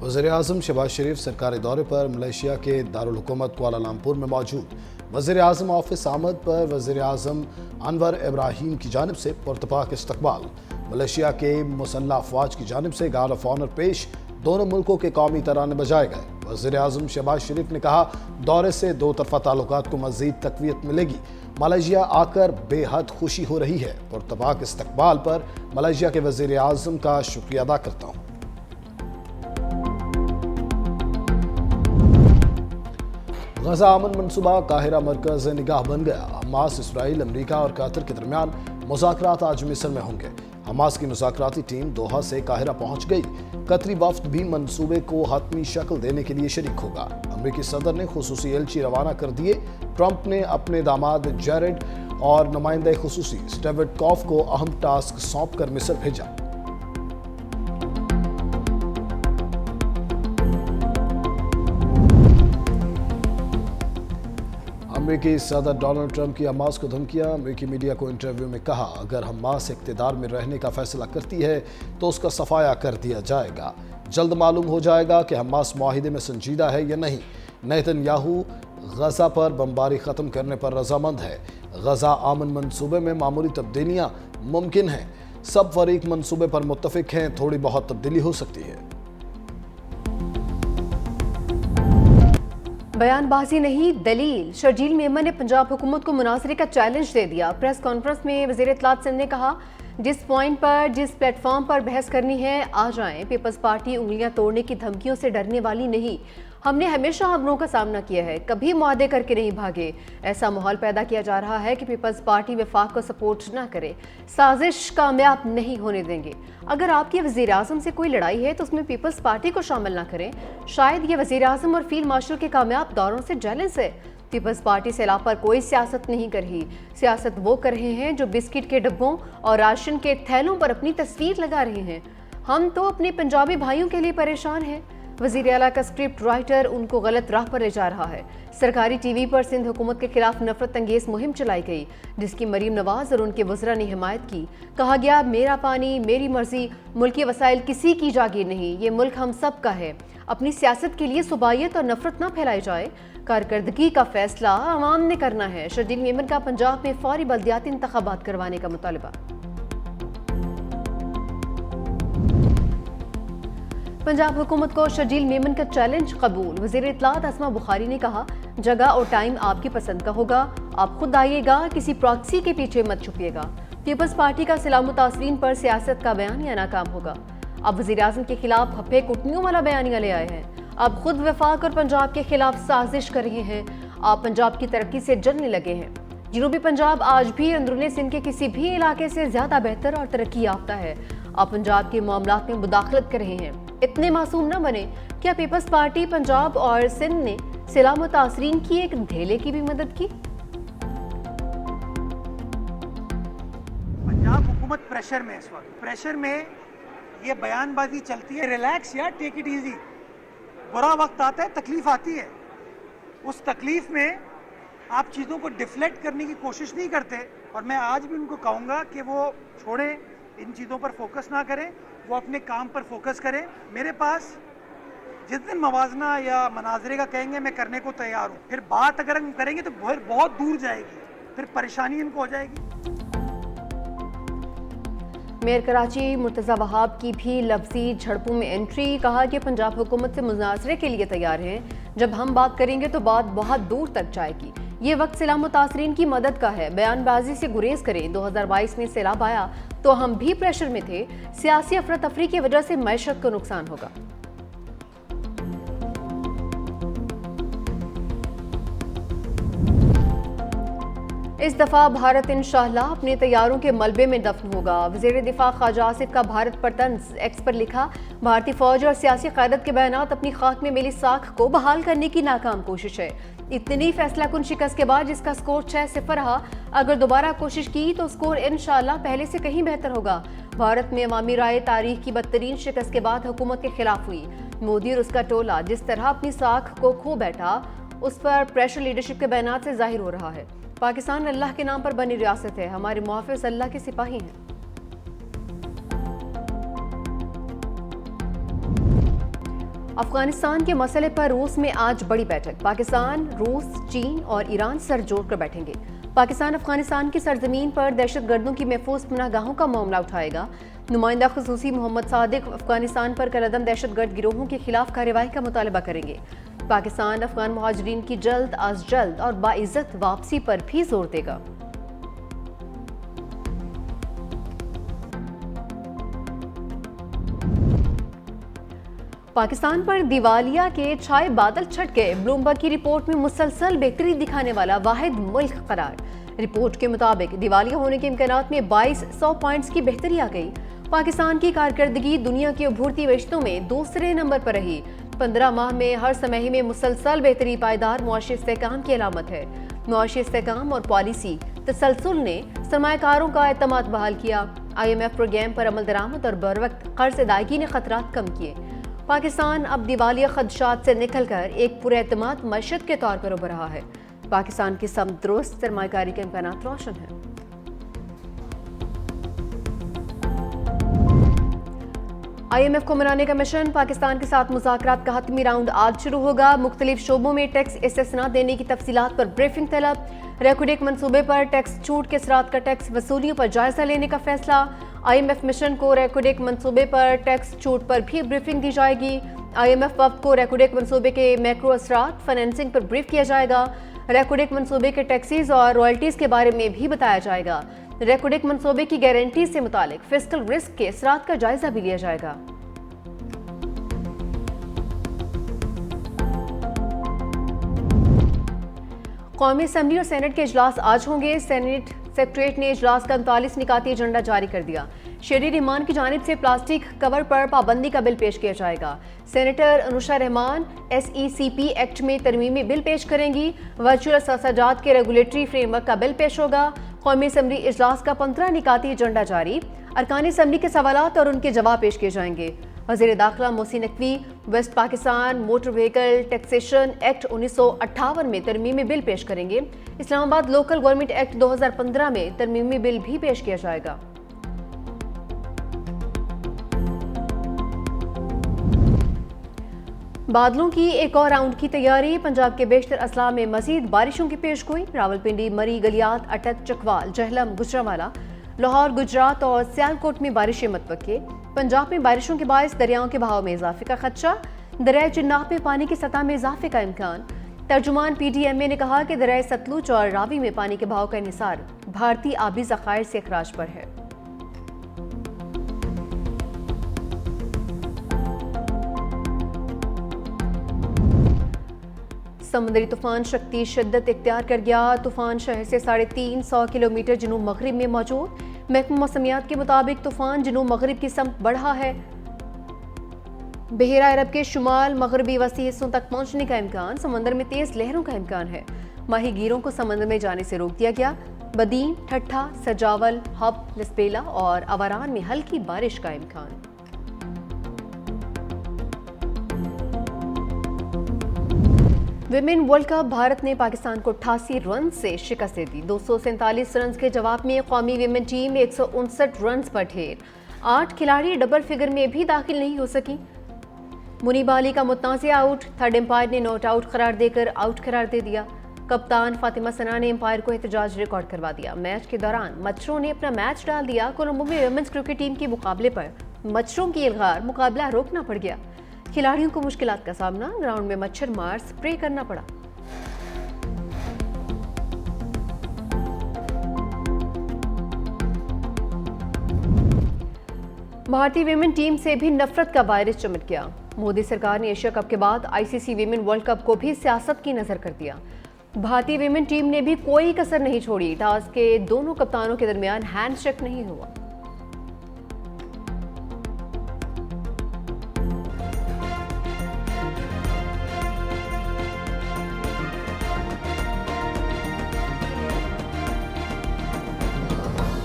वज़ीर-ए-आज़म शहबाज शरीफ सरकारी दौरे पर मलेशिया के दारुल हुकूमत कुआलालंपुर में मौजूद। वज़ीर-ए-आज़म ऑफिस आमद पर वज़ीर-ए-आज़म अनवर इब्राहीम की जानिब से पुरतपाक इस्तकबाल। मलेशिया के मुसल्लह अफवाज की जानिब से गार्ड ऑफ ऑनर पेश, दोनों मुल्कों के कौमी तराने बजाए गए। वज़ीर-ए-आज़म शहबाज शरीफ ने कहा, दौरे से दो तरफ़ा ताल्लुकात को मज़ीद तक़वियत मिलेगी। मलेशिया आकर बेहद खुशी हो रही है। पुरतपाक इस्तकबाल पर मलेशिया के वज़ीर-ए-आज़म का शुक्रिया अदा करता हूँ। गजा अमन मनसूबा काहिरा मरकज़ निगाह बन गया। हमास, इसराइल, अमरीका और कतर के दरमियान मुज़ाकरात आज मिस्र में होंगे। हमास की मुज़ाकराती टीम दोहा से काहिरा पहुंच गई। कतरी वफ्द भी मंसूबे को हतमी शक्ल देने के लिए शरीक होगा। अमरीकी सदर ने खुसूसी एलची रवाना कर दिए। ट्रंप ने अपने दामाद जेरेड और नुमाइंदे खुसूसी स्टीव विटकॉफ को अहम टास्क सौंप कर मिस्र भेजा। अमेरिकी सदर डोनाल्ड ट्रंप की हमास को धमकियां। अमेरिकी मीडिया को इंटरव्यू में कहा, अगर हमास इक़्तिदार में रहने का फैसला करती है तो उसका सफाया कर दिया जाएगा। जल्द मालूम हो जाएगा कि हमास मुआहिदे में संजीदा है या नहीं। नेतन्याहू गजा पर बमबारी ख़त्म करने पर रजामंद है। गजा आमन मंसूबे में मामूली तब्दीलियाँ मुमकिन हैं। सब फरीक मंसूबे पर मुत्तफिक हैं। थोड़ी बहुत तब्दीली हो सकती है। बयानबाजी नहीं, दलील। शर्जील मेमन ने पंजाब हुकूमत को मुनासरे का चैलेंज दे दिया। प्रेस कॉन्फ्रेंस में वज़ीर इत्तलात सिंध ने कहा, जिस पॉइंट पर, जिस प्लेटफॉर्म पर बहस करनी है आ जाएं। पीपल्स पार्टी उंगलियां तोड़ने की धमकियों से डरने वाली नहीं। हमने हमेशा हमलों का सामना किया है, कभी मुआहदे करके नहीं भागे। ऐसा माहौल पैदा किया जा रहा है कि पीपल्स पार्टी वफाक को सपोर्ट ना करे। साजिश कामयाब नहीं होने देंगे। अगर आपकी वज़ीर-ए-आज़म से कोई लड़ाई है तो उसमें पीपल्स पार्टी को शामिल ना करें। शायद ये वज़ीर-ए-आज़म और फील्ड मार्शल के कामयाब दौरों से जेलस है। पीपल्स पार्टी सैलाब पर कोई सियासत नहीं कर रही। सियासत वो कर रहे हैं जो बिस्किट के डब्बों और राशन के थैलों पर अपनी तस्वीर लगा रहे हैं। हम तो अपने पंजाबी भाइयों के लिए परेशान हैं। वज़ीर आला का स्क्रिप्ट राइटर उनको गलत राह पर ले जा रहा है। सरकारी टीवी पर सिंध हुकूमत के खिलाफ नफरत अंगेज मुहिम चलाई गई, जिसकी मरीम नवाज और उनके वज़रा ने हिमायत की। कहा गया, मेरा पानी मेरी मर्जी, मुल्की वसाइल किसी की जागीर नहीं, ये मुल्क हम सब का है। अपनी सियासत के लिए सुबायत और नफरत ना फैलाई जाए। कारकर्दगी का फैसला अवाम ने करना है। शर्जील मेमन का पंजाब में फौरी बल्दियाती इंतखाबात करवाने का मुतालबा। पंजाब हुकूमत को शर्जील मेमन का चैलेंज कबूल। वज़ीर इत्तलात अस्मा बुखारी ने कहा, जगह और टाइम आपकी पसंद का होगा, आप खुद आइएगा, किसी प्रॉक्सी के पीछे मत छुपिएगा। पीपल्स पार्टी का सलाम तासरीन पर सियासत का बयानिया नाकाम होगा। अब वज़ीर-ए-आज़म के खिलाफ हफ्फे कुटनियों वाला बयानिया ले आए हैं। अब खुद वफाक और पंजाब के खिलाफ साजिश कर रहे हैं। आप पंजाब की तरक्की से जलने लगे हैं। जनूबी पंजाब आज भी अंदरूनी सिंध के किसी भी इलाके से ज्यादा बेहतर और तरक्की याफ्ता है। आप पंजाब के मामलात में मुदाखलत कर रहे हैं। इतने मासूम न बने। क्या पीपल्स पार्टी पंजाब और सिंध ने सलाम तासरीन की एक ढेले की भी मदद की? पंजाब हुकूमत प्रेशर में, इस वक्त प्रेशर में ये बयानबाजी चलती है। रिलैक्स यार, टेक इट इजी। बुरा वक्त आता है, तकलीफ आती है। उस तकलीफ में आप चीज़ों को डिफ्लेक्ट करने की कोशिश नहीं करते। और मैं आज भी उनको कहूँगा कि वो छोड़ें, इन चीज़ों पर फोकस ना करें, वो अपने काम पर फोकस करें। मेरे पास जिस दिन मवाजना या मनाजरे का कहेंगे, मैं करने को तैयार हूँ। फिर बात अगर हम करेंगे तो बहुत दूर जाएगी, फिर परेशानी इनको हो जाएगी। मेयर कराची मुर्तज़ा वहाब की भी लफ्जी झड़पों में एंट्री। कहा कि पंजाब हुकूमत से मुनाजरे के लिए तैयार हैं। जब हम बात करेंगे तो बात बहुत दूर तक जाएगी। ये वक्त सलाम तासरीन की मदद का है। बयानबाजी से गुरेज करें। 2022 में सैलाब आया तो हम भी प्रेशर में थे। सियासी अफरा तफरी की वजह से मैशत को नुकसान होगा। इस दफा भारत इंशाअल्लाह अपने तैयारों के मलबे में दफन होगा। वज़ीर दिफा ख्वाजा आसिफ का भारत पर तंज। एक्स पर लिखा, भारतीय फौज और सियासी क़यादत के बयानात अपनी खाक में मिली साख को बहाल करने की नाकाम कोशिश है। इतनी फैसला कुन शिकस्त के बाद जिसका स्कोर 6-0 रहा, अगर दोबारा कोशिश की तो स्कोर इंशाअल्लाह पहले से कहीं बेहतर होगा। भारत में अवामी राय तारीख की बदतरीन शिकस्त के बाद हुकूमत के खिलाफ हुई। मोदी और उसका टोला जिस तरह अपनी साख को खो बैठा, उस पर प्रेशर लीडरशिप के बयानात से जाहिर हो रहा है। पाकिस्तान अल्लाह के नाम पर बनी रियासत है। हमारे मुहाफिज अल्लाह के सिपाही हैं। افغانستان کے مسئلے پر روس میں آج بڑی بیٹھک، پاکستان، روس، چین اور ایران سر جوڑ کر بیٹھیں گے۔ پاکستان افغانستان کی سرزمین پر دہشت گردوں کی محفوظ پناہ گاہوں کا معاملہ اٹھائے گا۔ نمائندہ خصوصی محمد صادق افغانستان پر کالعدم دہشت گرد گروہوں کے خلاف کارروائی کا مطالبہ کریں گے۔ پاکستان افغان مہاجرین کی جلد از جلد اور باعزت واپسی پر بھی زور دے گا۔ پاکستان پر دیوالیہ کے چھائے بادل چھٹ گئے، بلومبرگ کی رپورٹ میں مسلسل بہتری دکھانے والا واحد ملک قرار۔ رپورٹ کے مطابق دیوالیہ ہونے کے امکانات میں 2200 پوائنٹس کی بہتری آ گئی۔ پاکستان کی کارکردگی دنیا کی ابھرتی معیشتوں میں دوسرے نمبر پر رہی۔ 15 ماہ میں ہر سمہی میں مسلسل بہتری پائیدار معاشی استحکام کی علامت ہے۔ معاشی استحکام اور پالیسی تسلسل نے سرمایہ کاروں کا اعتماد بحال کیا۔ IMF پروگرام پر عمل درآمد اور بروقت قرض ادائیگی نے خطرات کم کیے۔ پاکستان اب دیوالیہ خدشات سے نکل کر ایک پر اعتماد معیشت کے طور پر ابھر رہا ہے۔ پاکستان کی سمت درست سرمایہ کاری کے امکانات روشن ہیں۔ IMF کو منانے کا مشن، پاکستان کے ساتھ مذاکرات کا حتمی راؤنڈ آج شروع ہوگا۔ مختلف شعبوں میں ٹیکس استثنا دینے کی تفصیلات پر بریفنگ طلب۔ ریکوڈیک منصوبے پر ٹیکس چھوٹ کے اثرات کا ٹیکس وصولیوں پر جائزہ لینے کا فیصلہ۔ IMF مشن کو ریکوڈیک منصوبے پر ٹیکس چھوٹ پر بھی بریفنگ دی جائے گی۔ IMF وفد کو ریکوڈیک منصوبے کے میکرو اثرات، فائنینسنگ پر بریف کیا جائے گا۔ ریکوڈیک منصوبے کے ٹیکسز اور رائلٹیز کے بارے میں بھی بتایا جائے گا۔ ریکوڈیک منصوبے کی گارنٹی سے متعلق فسکل رسک کے اثرات کا جائزہ بھی لیا جائے گا۔ قومی اسمبلی اور سینٹ کے اجلاس آج ہوں گے۔ سینٹ سیکریٹریٹ نے اجلاس کا 39 نکاتی ایجنڈا جاری کر دیا۔ شہری رحمان کی جانب سے پلاسٹک کور پر پابندی کا بل پیش کیا جائے گا۔ سینیٹر انوشا رحمان SECP ایکٹ میں ترمیمی بل پیش کریں گی۔ ورچوئل اثاثاجات کے ریگولیٹری فریم ورک کا بل پیش ہوگا۔ قومی اسمبلی اجلاس کا 15 نکاتی ایجنڈا جاری۔ ارکان اسمبلی کے سوالات اور ان کے جواب پیش کیے جائیں گے۔ وزیر داخلہ Mohsin Naqvi West Pakistan motor vehicle taxation act 1958 میں ترمیمی بل پیش کریں گے۔ اسلام آباد لوکل گورنمنٹ ایکٹ 2015 میں ترمیمی بل بھی پیش کیا جائے گا۔ بادلوں کی ایک اور راؤنڈ کی تیاری، پنجاب کے بیشتر اضلاع میں مزید بارشوں کی پیشگوئی۔ راولپنڈی، مری، گلیات، اٹک، چکوال، جہلم، گجرانوالہ، لاہور، گجرات اور سیالکوٹ میں بارشیں متوقع۔ پنجاب میں بارشوں کے باعث دریاؤں کے بہاؤ میں اضافے کا خدشہ، دریائے چناب میں پانی کی سطح میں اضافے کا امکان۔ ترجمان PDMA نے کہا کہ دریائے ستلج اور راوی میں پانی کے بہاؤ کا انحصار بھارتی آبی ذخائر سے اخراج پر ہے۔ سمندری طوفان شکتی شدت اختیار کر گیا۔ طوفان شہر سے 350 کلومیٹر جنوب مغرب میں موجود۔ محکمہ موسمیات کے مطابق طوفان جنوب مغرب کی سمت بڑھا ہے۔ بحیرہ عرب کے شمال مغربی وسطی حصوں تک پہنچنے کا امکان، سمندر میں تیز لہروں کا امکان ہے۔ ماہی گیروں کو سمندر میں جانے سے روک دیا گیا۔ بدین، ٹھٹھا، سجاول، ہب، لسپیلا اور اوران میں ہلکی بارش کا امکان۔ ویمن ورلڈ کپ، بھارت نے پاکستان کو 88 رنز سے شکست دے دی۔ 247 رنز کے جواب میں قومی ویمن ٹیم 159 رنز پر ڈھیر۔ 8 کھلاڑی ڈبل فگر میں بھی داخل نہیں ہو سکی۔ منیبا علی کا متنازع آؤٹ، تھرڈ امپائر نے ناٹ آؤٹ قرار دے کر آؤٹ قرار دے دیا۔ کپتان فاطمہ ثنا نے امپائر کو احتجاج ریکارڈ کروا دیا۔ میچ کے دوران مچھروں نے اپنا میچ ڈال دیا۔ کولمبو میں ویمنز کرکٹ ٹیم کے مقابلے پر مچھروں کی الغار، مقابلہ روکنا پڑ گیا۔ کھلاڑیوں کو مشکلات کا سامنا، گراؤنڈ میں مچھر مار سپرے کرنا پڑا۔ بھارتی ویمن ٹیم سے بھی نفرت کا وائرس چمٹ گیا۔ مودی سرکار نے ایشیا کپ کے بعد ICC ویمن ورلڈ کپ کو بھی سیاست کی نظر کر دیا۔ بھارتی ویمن ٹیم نے بھی کوئی کسر نہیں چھوڑی۔ ٹاس کے دونوں کپتانوں کے درمیان ہینڈ شیک نہیں ہوا۔